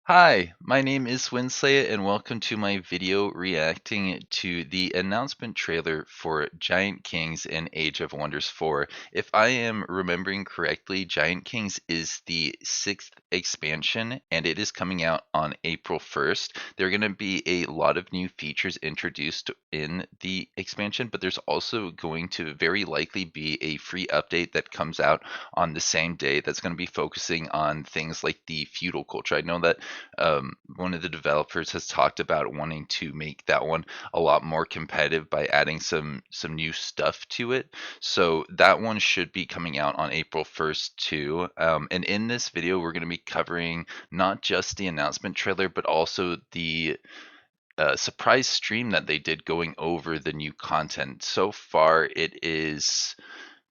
Hi, my name is Winsley, and welcome to my video reacting to the announcement trailer for Giant Kings and Age of Wonders 4. If I am remembering correctly, Giant Kings is the 6th expansion, and it is coming out on April 1st. There are going to be a lot of new features introduced in the expansion, but there's also going to very likely be a free update that comes out on the same day that's going to be focusing on things like the feudal culture. I know that one of the developers has talked about wanting to make that one a lot more competitive by adding some new stuff to it. So that one should be coming out on April 1st too. And in this video, we're going to be covering not just the announcement trailer, but also the surprise stream that they did going over the new content. So far, it is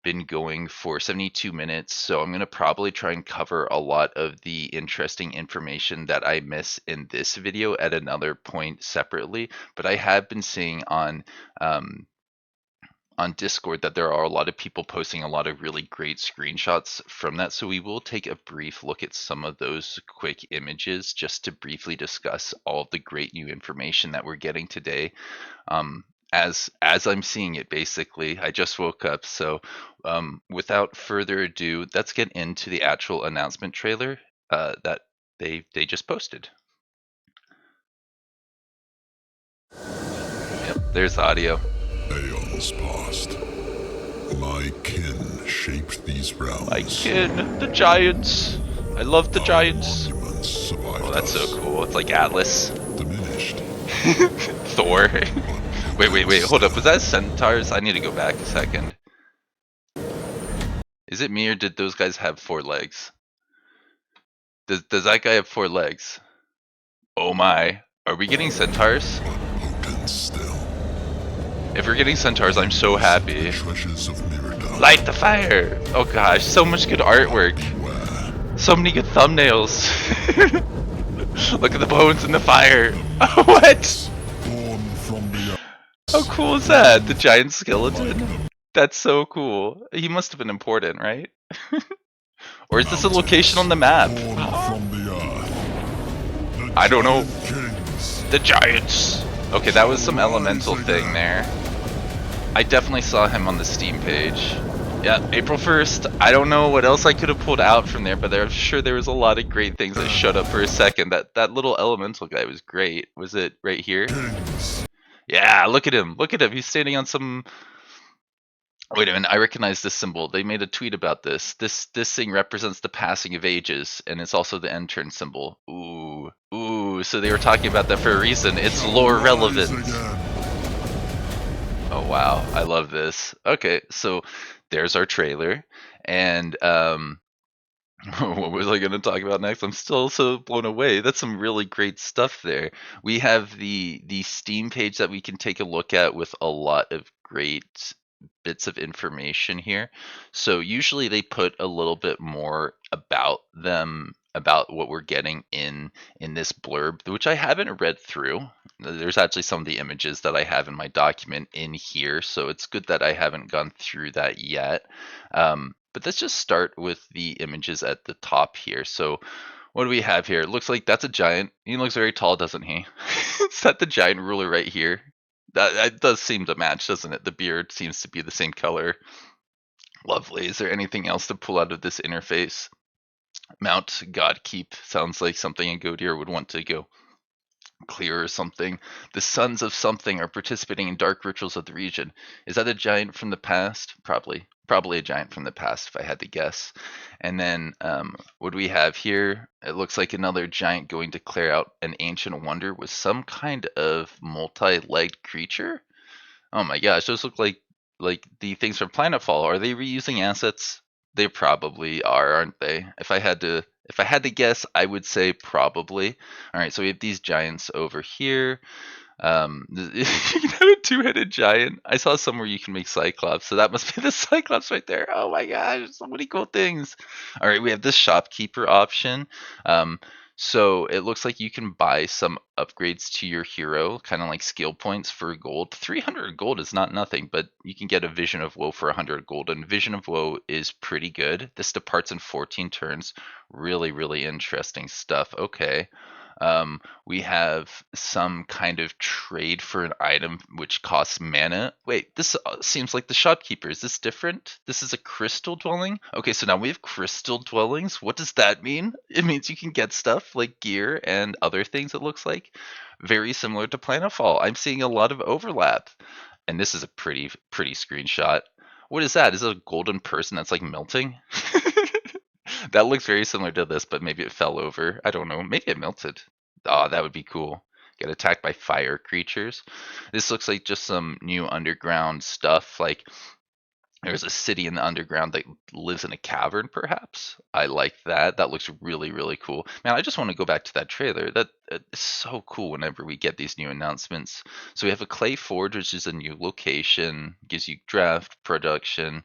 been going for 72 minutes, so I'm going to probably try and cover a lot of the interesting information that I miss in this video at another point separately. But I have been seeing on Discord that there are a lot of people posting a lot of really great screenshots from that. So we will take a brief look at some of those quick images just to briefly discuss all of the great new information that we're getting today. Um, as I'm seeing it, basically, I just woke up. So without further ado, let's get into the actual announcement trailer that they just posted. Yep, there's the audio. Aeons passed. My kin shaped these realms. My kin, the giants. I love the giants. Monuments survived Oh, that's so us. cool. It's like Atlas. Diminished. Thor. Wait, hold up. Was that centaurs? I need to go back a second. Is it me or did those guys have 4 legs? Does that guy have 4 legs? Oh my. Are we getting centaurs? Potent still. If we're getting centaurs, I'm so happy. Treasures of Mirrodin. Light the fire! Oh gosh, so much good artwork. Where So many good thumbnails. Look at the bones in the fire. What? born from the How cool is that? The giant skeleton? That's so cool. He must have been important, right? Or is this a location on the map? born from the earth. The I don't know. Giant Kings. The giants! Okay, that was some elemental thing there. I definitely saw him on the Steam page. Yeah, April 1st. I don't know what else I could have pulled out from there, but I'm sure there was a lot of great things that showed up for a second. That little elemental guy was great. Was it right here? Kings. Yeah, look at him. Look at him. He's standing on some... Wait a minute, I recognize this symbol. They made a tweet about this. This thing represents the passing of ages, and it's also the end turn symbol. Ooh, so they were talking about that for a reason. It's lore relevant. Rise again. Oh wow, I love this. Okay, so there's our trailer, and what was I going to talk about next? I'm still so blown away. That's some really great stuff there. We have the Steam page that we can take a look at with a lot of great bits of information here. So usually they put a little bit more about them, about what we're getting in this blurb, which I haven't read through. There's actually some of the images that I have in my document in here, so it's good that I haven't gone through that yet. But let's just start with the images at the top here. So what do we have here? It looks like that's a giant. He looks very tall, doesn't he? Is that the giant ruler right here? That does seem to match, doesn't it? The beard seems to be the same color. Lovely. Is there anything else to pull out of this interface? Mount Godkeep sounds like something a Godir would want to go clear or something. The sons of something are participating in dark rituals of the region. Is that a giant from the past? Probably a giant from the past if I had to guess. And then what do we have here? It looks like another giant going to clear out an ancient wonder with some kind of multi-legged creature. Oh my gosh, those look like the things from Planetfall. Are they reusing assets? They probably are, aren't they? If I had to guess, I would say probably. All right, so we have these giants over here. You can have a 2-headed giant. I saw somewhere you can make Cyclops, so that must be the Cyclops right there. Oh my gosh, so many cool things. All right, we have this shopkeeper option. So it looks like you can buy some upgrades to your hero, kind of like skill points for gold. 300 gold is not nothing, but you can get a Vision of Woe for 100 gold, and Vision of Woe is pretty good. This departs in 14 turns. Really, really interesting stuff. Okay. We have some kind of trade for an item which costs mana. Wait, this seems like the shopkeeper. Is this different? This is a crystal dwelling? Okay, so now we have crystal dwellings. What does that mean? It means you can get stuff like gear and other things, it looks like. Very similar to Planetfall. I'm seeing a lot of overlap. And this is a pretty screenshot. What is that? Is it a golden person that's like melting? That looks very similar to this, but maybe it fell over. I don't know. Maybe it melted. Oh, that would be cool. Get attacked by fire creatures. This looks like just some new underground stuff. Like there's a city in the underground that lives in a cavern, perhaps. I like that. That looks really cool. Man, I just want to go back to that trailer. That is so cool whenever we get these new announcements. So we have a clay forge, which is a new location, gives you draft, production.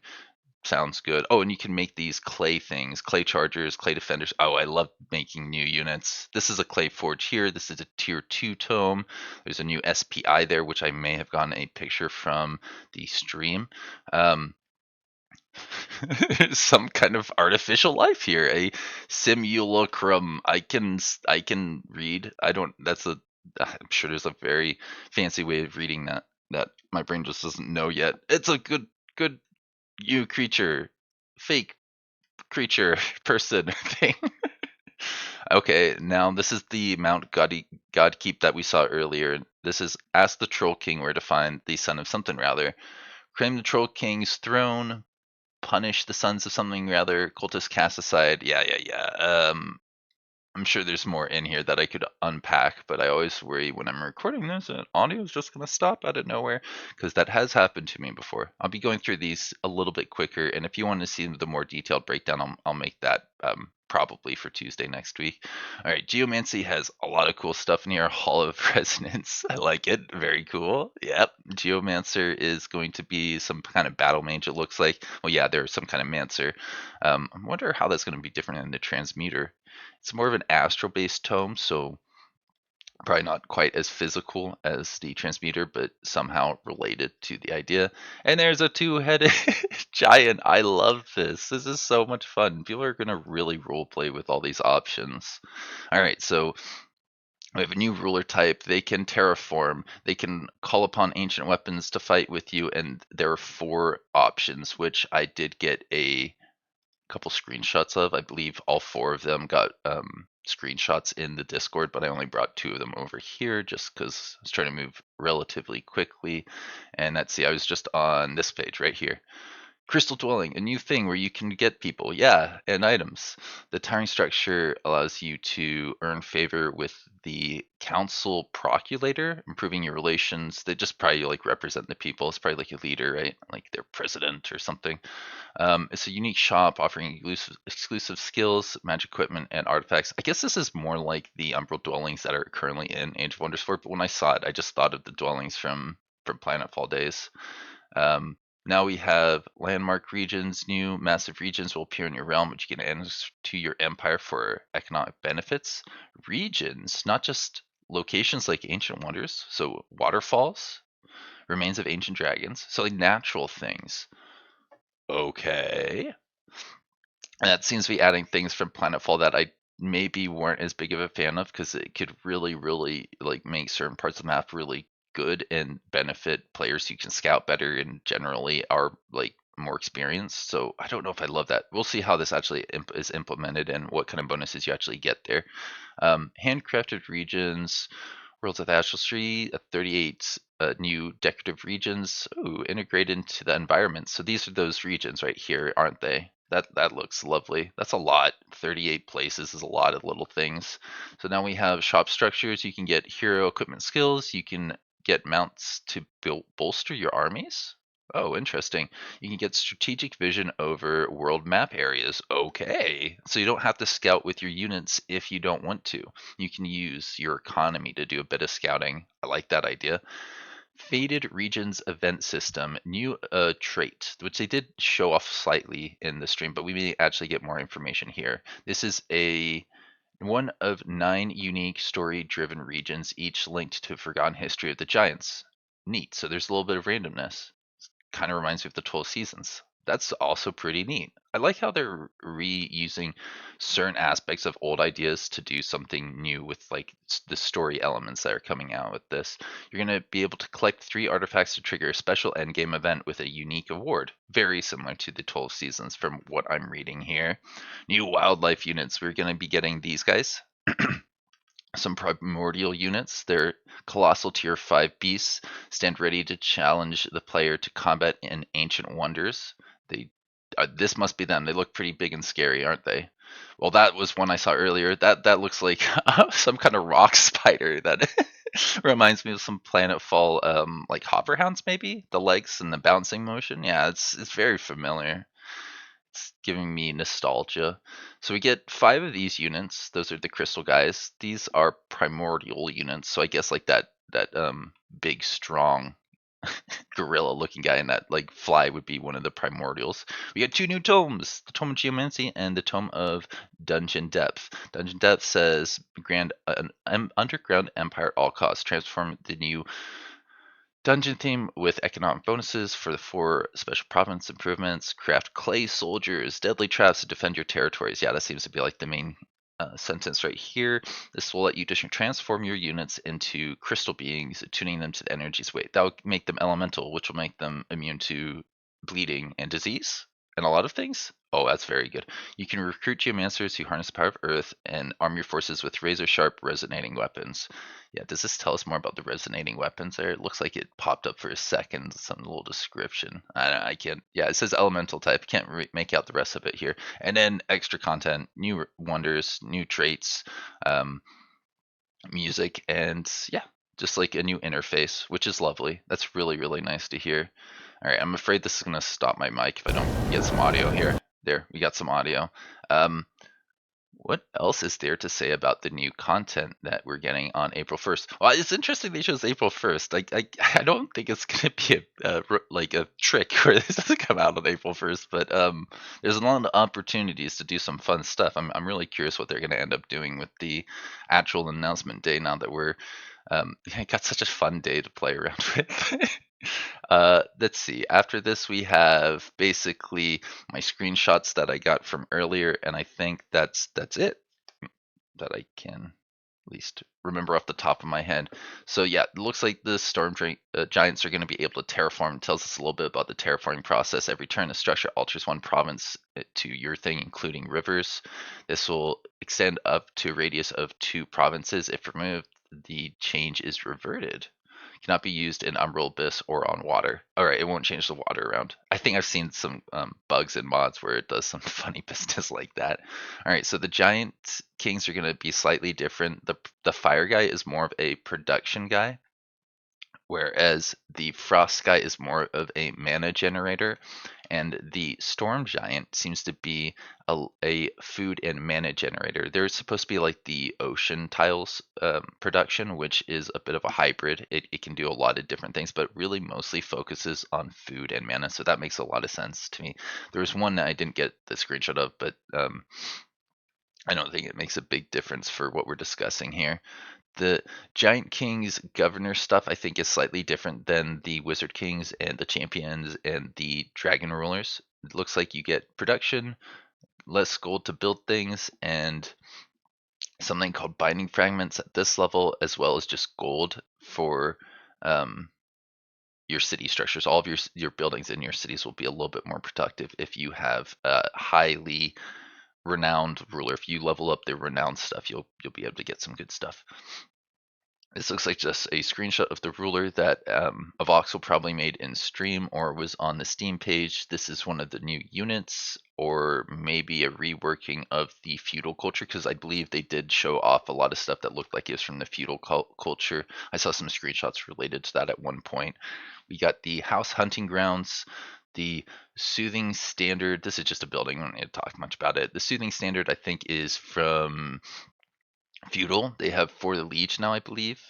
Sounds good. Oh, and you can make these clay things, clay chargers, clay defenders. Oh, I love making new units. This is a clay forge here. This is a tier 2 tome. There's a new SPI there, which I may have gotten a picture from the stream. Some kind of artificial life here, a simulacrum. I can read. I don't. That's a. I'm sure there's a very fancy way of reading that my brain just doesn't know yet. It's a good you creature, fake creature, person thing. Okay, now this is the Mount Godkeep that we saw earlier. This is ask the Troll King where to find the son of something rather. Claim the Troll King's throne. Punish the sons of something rather. Cultist cast aside. Yeah. I'm sure there's more in here that I could unpack, but I always worry when I'm recording this that audio is just going to stop out of nowhere because that has happened to me before. I'll be going through these a little bit quicker, and if you want to see the more detailed breakdown, I'll make that probably for Tuesday next week. All right, Geomancy has a lot of cool stuff in here. Hall of Resonance, I like it. Very cool. Yep, Geomancer is going to be some kind of battle mage. It looks like. Well, yeah, there's some kind of mancer. I wonder how that's going to be different in the Transmuter. It's more of an astral based tome, so probably not quite as physical as the transmuter, but somehow related to the idea. And there's a two-headed giant. I love this. This is so much fun. People are going to really roleplay with all these options. All right, so we have a new ruler type. They can terraform. They can call upon ancient weapons to fight with you, and there are 4 options, which I did get a couple screenshots of. I believe all 4 of them got screenshots in the Discord, but I only brought 2 of them over here just because I was trying to move relatively quickly. And let's see, I was just on this page right here. Crystal Dwelling, a new thing where you can get people, yeah, and items. The tiring structure allows you to earn favor with the council procurator, improving your relations. They just probably like represent the people. It's probably like a leader, right? Like their president or something. It's a unique shop offering exclusive skills, magic equipment, and artifacts. I guess this is more like the Umbral dwellings that are currently in Age of Wonders 4, but when I saw it, I just thought of the dwellings from Planetfall days. Now we have landmark regions. New massive regions will appear in your realm, which you can add to your empire for economic benefits. Regions, not just locations like ancient wonders. So waterfalls, remains of ancient dragons. So like natural things. Okay. And that seems to be adding things from Planetfall that I maybe weren't as big of a fan of because it could really like make certain parts of the map really good and benefit players who can scout better and generally are like more experienced. So I don't know if I love that. We'll see how this actually is implemented and what kind of bonuses you actually get there. Handcrafted regions, Worlds of Astral Tree, 38 new decorative regions. Ooh, integrated into the environment. So these are those regions right here, aren't they? That looks lovely. That's a lot. 38 places is a lot of little things. So now we have shop structures. You can get hero equipment skills. You can get mounts to bolster your armies. Oh, interesting. You can get strategic vision over world map areas. Okay. So you don't have to scout with your units if you don't want to. You can use your economy to do a bit of scouting. I like that idea. Faded Regions event system, new trait, which they did show off slightly in the stream, but we may actually get more information here. This is one of 9 unique story-driven regions, each linked to forgotten history of the giants. Neat. So there's a little bit of randomness. Kind of reminds me of the 12 seasons. That's also pretty neat. I like how they're reusing certain aspects of old ideas to do something new with like the story elements that are coming out with this. You're going to be able to collect 3 artifacts to trigger a special endgame event with a unique award, very similar to the 12 seasons from what I'm reading here. New wildlife units, we're going to be getting these guys. Some primordial units. They're colossal tier 5 beasts, stand ready to challenge the player to combat in ancient wonders. They this must be them. They look pretty big and scary, aren't they? Well, that was one I saw earlier. That looks like some kind of rock spider that reminds me of some Planetfall like hoverhounds maybe. The legs and the bouncing motion. Yeah, it's very familiar. It's giving me nostalgia. So we get 5 of these units. Those are the crystal guys. These are primordial units. So I guess like that big strong gorilla looking guy and that like fly would be one of the primordials. We get 2 new tomes, the Tome of Geomancy and the Tome of Dungeon Depth. Dungeon Depth says grand underground empire at all costs. Transform the new dungeon theme with economic bonuses for the 4 special province improvements. Craft clay soldiers, deadly traps to defend your territories. Yeah, that seems to be like the main sentence right here. This will let you transform your units into crystal beings, tuning them to the energy's weight. That will make them elemental, which will make them immune to bleeding and disease and a lot of things. Oh, that's very good. You can recruit geomancers who harness the power of Earth and arm your forces with razor sharp resonating weapons. Yeah, does this tell us more about the resonating weapons there? It looks like it popped up for a second, some little description. I can't, yeah, it says elemental type. Can't make out the rest of it here. And then extra content, new wonders, new traits, um, music, and yeah, just like a new interface, which is lovely. That's really, really nice to hear. All right, I'm afraid this is going to stop my mic if I don't get some audio here. There, we got some audio. Um, what else is there to say about the new content that we're getting on April 1st? Well, it's interesting they chose April 1st. I don't think it's going to be like a trick where this doesn't come out on April 1st, but there's a lot of opportunities to do some fun stuff. I'm really curious what they're going to end up doing with the actual announcement day now that we're got such a fun day to play around with. Let's see. After this, we have basically my screenshots that I got from earlier, and I think that's it that I can at least remember off the top of my head. So yeah, it looks like the giants are going to be able to terraform. It tells us a little bit about the terraforming process. Every turn, the structure alters one province to your thing, including rivers. This will extend up to a radius of 2 provinces. If removed, the change is reverted. Cannot be used in Umbral Abyss or on water. All right, it won't change the water around. I think I've seen some bugs in mods where it does some funny business like that. All right, so the giant kings are going to be slightly different. The fire guy is more of a production guy, whereas the frost guy is more of a mana generator, and the storm giant seems to be a food and mana generator. They're supposed to be like the ocean tiles production, which is a bit of a hybrid. It can do a lot of different things, but really mostly focuses on food and mana, so that makes a lot of sense to me. There was one that I didn't get the screenshot of, but I don't think it makes a big difference for what we're discussing here. The Giant King's governor stuff I think is slightly different than the Wizard Kings and the Champions and the Dragon Rulers. It looks like you get production, less gold to build things, and something called binding fragments at this level, as well as just gold for your city structures. All of your buildings in your cities will be a little bit more productive if you have a highly renowned ruler. If you level up the renowned stuff, you'll be able to get some good stuff. This looks like just a screenshot of the ruler that Avoxel probably made in stream or was on the Steam page. This is one of the new units, or maybe a reworking of the feudal culture, because I believe they did show off a lot of stuff that looked like it was from the feudal culture. I saw some screenshots related to that at one point. We got the house hunting grounds, the soothing standard. This is just a building. I don't need to talk much about it. The soothing standard, I think, is from feudal. They have for the liege now, I believe.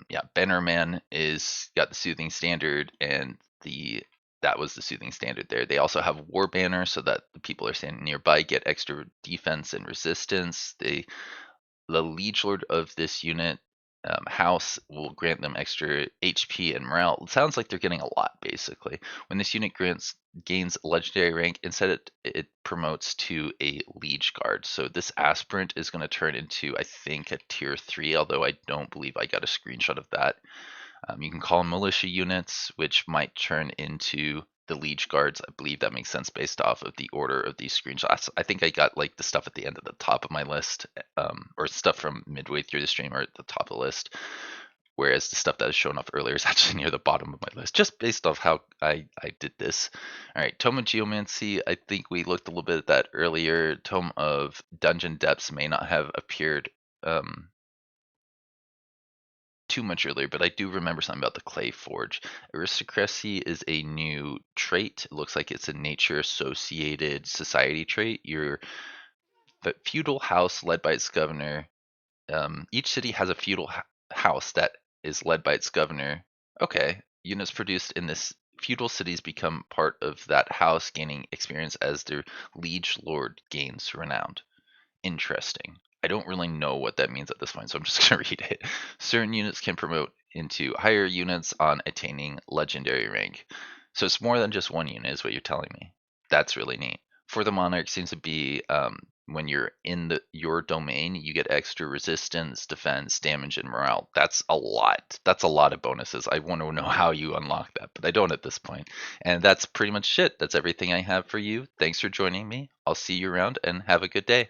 Yeah, Bannerman is got the soothing standard, and that was the soothing standard there. They also have War Banner, so that the people are standing nearby get extra defense and resistance. The liege lord of this unit house will grant them extra HP and morale. It sounds like they're getting a lot, basically. When this unit gains legendary rank, instead it promotes to a liege guard. So this aspirant is going to turn into, I think, a tier 3, although I don't believe I got a screenshot of that. You can call them militia units, which might turn into the liege guards. I believe that makes sense based off of the order of these screenshots. I think I got like the stuff at the end of the top of my list, or stuff from midway through the stream or at the top of the list. Whereas the stuff that is shown off earlier is actually near the bottom of my list, just based off how I did this. All right, Tome of Geomancy, I think we looked a little bit at that earlier. Tome of Dungeon Depths may not have appeared too much earlier, but I do remember something about the Clay Forge. Aristocracy is a new trait. It looks like it's a nature associated society trait. Your feudal house led by its governor. Each city has a feudal house that is led by its governor. Okay, units produced in this feudal cities become part of that house, gaining experience as their liege lord gains renown. Interesting. I don't really know what that means at this point, so I'm just going to read it. Certain units can promote into higher units on attaining legendary rank. So it's more than just one unit, is what you're telling me. That's really neat. For the Monarch, seems to be when you're in your domain, you get extra resistance, defense, damage, and morale. That's a lot. That's a lot of bonuses. I want to know how you unlock that, but I don't at this point. And that's pretty much it. That's everything I have for you. Thanks for joining me. I'll see you around and have a good day.